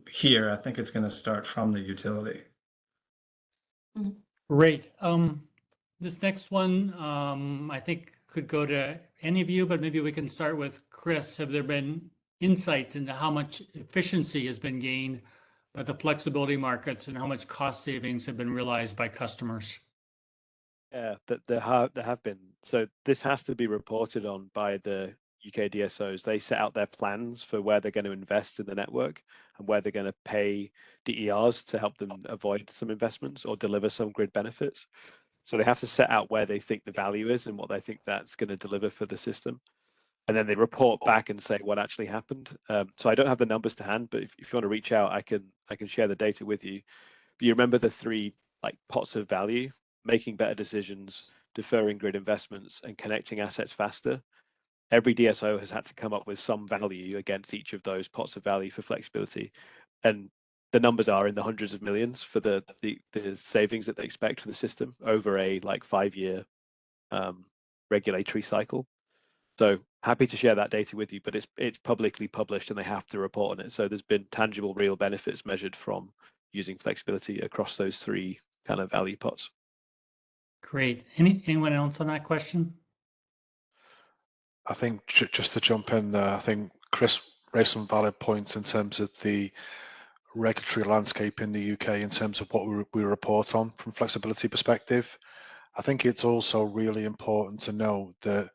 here. I think it's going to start from the utility. Great. This next one, I think could go to any of you, but maybe we can start with Chris. Have there been insights into how much efficiency has been gained by the flexibility markets and how much cost savings have been realized by customers? Yeah, there have been. So this has to be reported on by the UK DSOs. They set out their plans for where they're going to invest in the network and where they're going to pay DERs to help them avoid some investments or deliver some grid benefits. So they have to set out where they think the value is and what they think that's going to deliver for the system. And then they report back and say what actually happened. So I don't have the numbers to hand, but if you want to reach out, I can share the data with you. But you remember the three pots of value: making better decisions, deferring grid investments, and connecting assets faster. Every DSO has had to come up with some value against each of those pots of value for flexibility. And the numbers are in the hundreds of millions for the savings that they expect for the system over a 5-year regulatory cycle. So happy to share that data with you, but it's publicly published and they have to report on it. So there's been tangible, real benefits measured from using flexibility across those three kind of value pots. Great. Anyone else on that question? I think just to jump in there, I think Chris raised some valid points in terms of the regulatory landscape in the UK in terms of what we report on from flexibility perspective. I think it's also really important to know that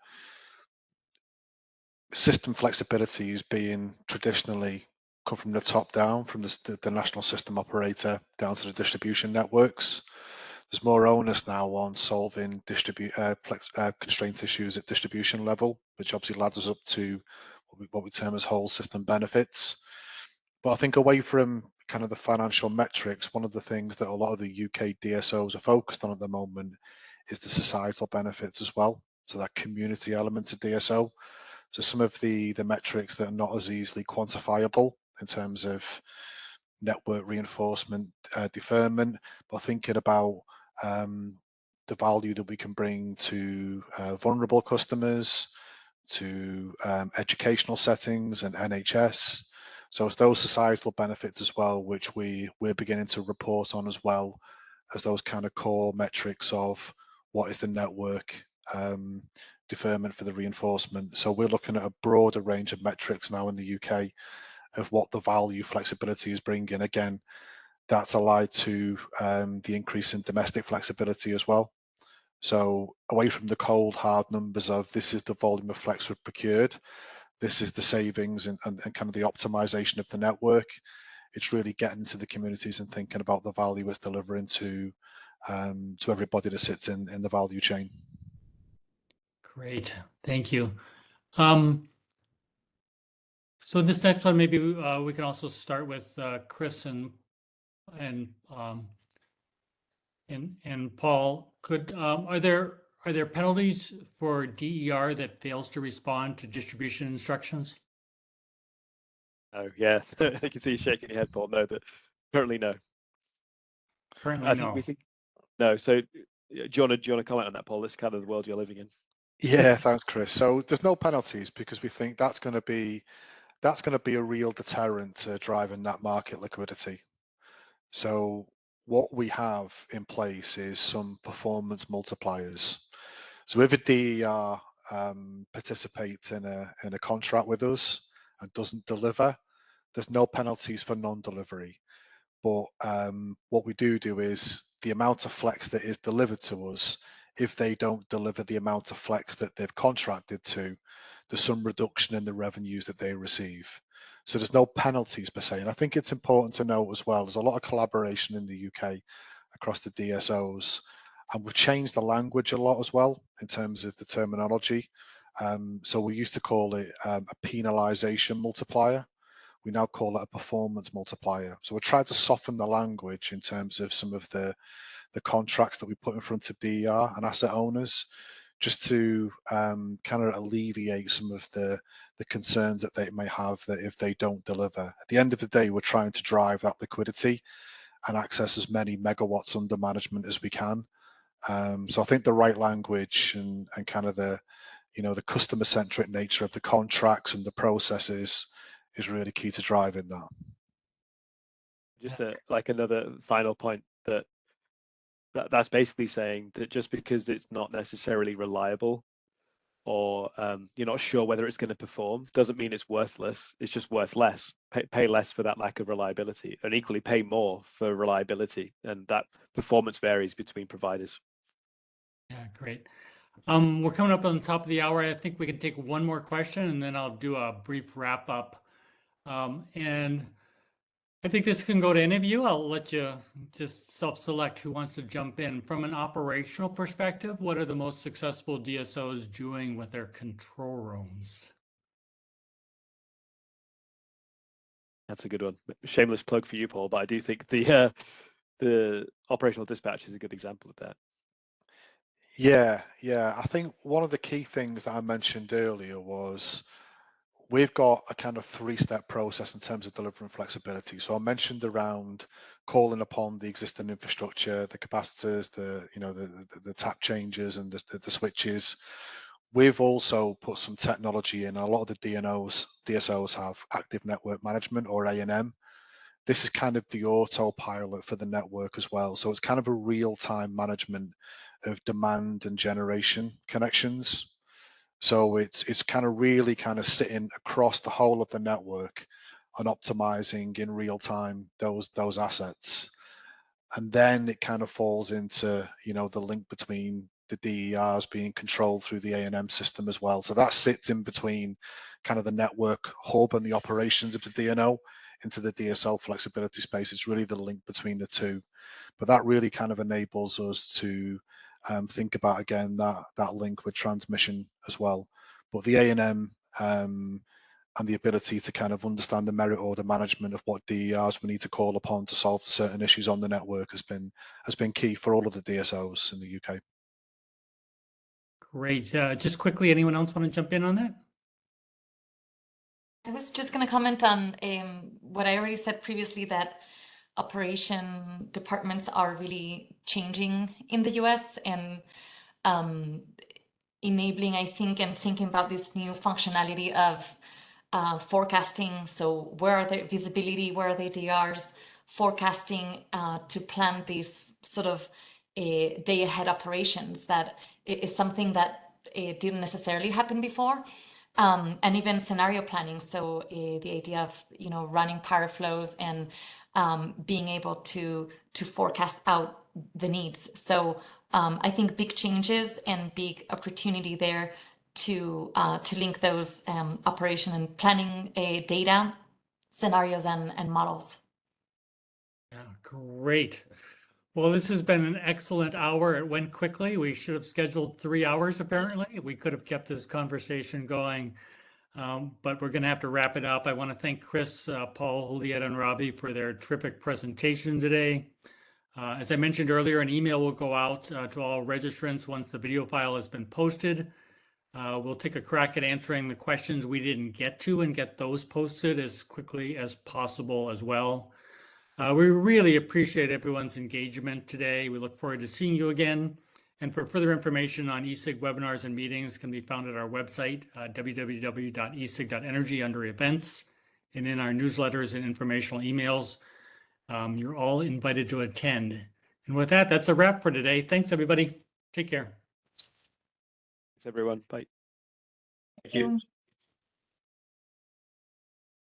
system flexibility is being traditionally come from the top down, from the national system operator down to the distribution networks. There's more onus now on solving constraint issues at distribution level, which obviously ladders up to what we term as whole system benefits. But I think away from kind of the financial metrics, one of the things that a lot of the UK DSOs are focused on at the moment is the societal benefits as well. So that community element to DSO. So some of the metrics that are not as easily quantifiable in terms of network reinforcement, deferment, but thinking about the value that we can bring to vulnerable customers, to educational settings and NHS. So it's those societal benefits as well, which we're beginning to report on as well as those kind of core metrics of what is the network deferment for the reinforcement. So we're looking at a broader range of metrics now in the UK of what the value flexibility is bringing. Again, that's allied to the increase in domestic flexibility as well. So away from the cold hard numbers of this is the volume of flex we've procured, this is the savings and kind of the optimization of the network. It's really getting into the communities and thinking about the value it's delivering to everybody that sits in the value chain. Great, thank you. So this next one, maybe we can also start with Chris and Paul. Are there penalties for DER that fails to respond to distribution instructions? Oh yes, I can see you shaking your head, Paul. No, currently no. Currently, no. We think no. So do you want to comment on that, Paul? This is kind of the world you're living in. Yeah, thanks, Chris. So there's no penalties because we think that's going to be a real deterrent to driving that market liquidity. So what we have in place is some performance multipliers. So if a DER participates in a contract with us and doesn't deliver, there's no penalties for non-delivery. But what we do is the amount of flex that is delivered to us, if they don't deliver the amount of flex that they've contracted to, there's some reduction in the revenues that they receive. So there's no penalties per se. And I think it's important to note as well, there's a lot of collaboration in the UK across the DSOs. And we've changed the language a lot as well in terms of the terminology. So we used to call it a penalization multiplier. We now call it a performance multiplier. So we're trying to soften the language in terms of some of the contracts that we put in front of DER and asset owners, just to kind of alleviate some of the concerns that they may have that if they don't deliver. At the end of the day, we're trying to drive that liquidity and access as many megawatts under management as we can. So I think the right language and kind of the, you know, the customer centric nature of the contracts and the processes is really key to driving that. Just like another final point that's basically saying that just because it's not necessarily reliable or you're not sure whether it's going to perform doesn't mean it's worthless. It's just worth less. Pay less for that lack of reliability, and equally pay more for reliability, and that performance varies between providers. Yeah, great. We're coming up on the top of the hour. I think we can take one more question and then I'll do a brief wrap up. And I think this can go to any of you. I'll let you just self-select who wants to jump in. From an operational perspective, what are the most successful DSOs doing with their control rooms? That's a good one. Shameless plug for you, Paul, but I do think the operational dispatch is a good example of that. Yeah, I think one of the key things that I mentioned earlier was we've got a kind of three-step process in terms of delivering flexibility. So I mentioned around calling upon the existing infrastructure, the capacitors, the tap changers and the switches. We've also put some technology in. A lot of the DSOs have active network management, or A&M. This is kind of the autopilot for the network as well. So it's kind of a real-time management of demand and generation connections. So it's kind of really kind of sitting across the whole of the network and optimizing in real time those assets. And then it kind of falls into, you know, the link between the DERs being controlled through the A&M system as well. So that sits in between kind of the network hub and the operations of the DNO into the DSO flexibility space. It's really the link between the two. But that really kind of enables us to think about, again, that link with transmission as well. But the A&M and the ability to kind of understand the merit order management of what DERs we need to call upon to solve certain issues on the network has been key for all of the DSOs in the UK. Great. Just quickly, anyone else want to jump in on that? I was just going to comment on what I already said previously, that operation departments are really changing in the US and enabling, I think, and thinking about this new functionality of forecasting. So where are the visibility, where are the DRs, forecasting to plan these sort of day ahead operations. That is something that didn't necessarily happen before. And even scenario planning. So the idea of, you know, running power flows and being able to forecast out the needs. So I think big changes and big opportunity there to link those operation and planning data, scenarios and models. Yeah, great. Well, this has been an excellent hour. It went quickly. We should have scheduled 3 hours, apparently. We could have kept this conversation going, but we're going to have to wrap it up. I want to thank Chris, Paul, Julieta, and Robbie for their terrific presentation today. As I mentioned earlier, an email will go out to all registrants once the video file has been posted. We'll take a crack at answering the questions we didn't get to and get those posted as quickly as possible as well. We really appreciate everyone's engagement today. We look forward to seeing you again. And for further information on eSIG webinars and meetings can be found at our website, www.esig.energy under events, and in our newsletters and informational emails. You're all invited to attend. And with that, that's a wrap for today. Thanks, everybody. Take care. Thanks, everyone. Bye. Thank you.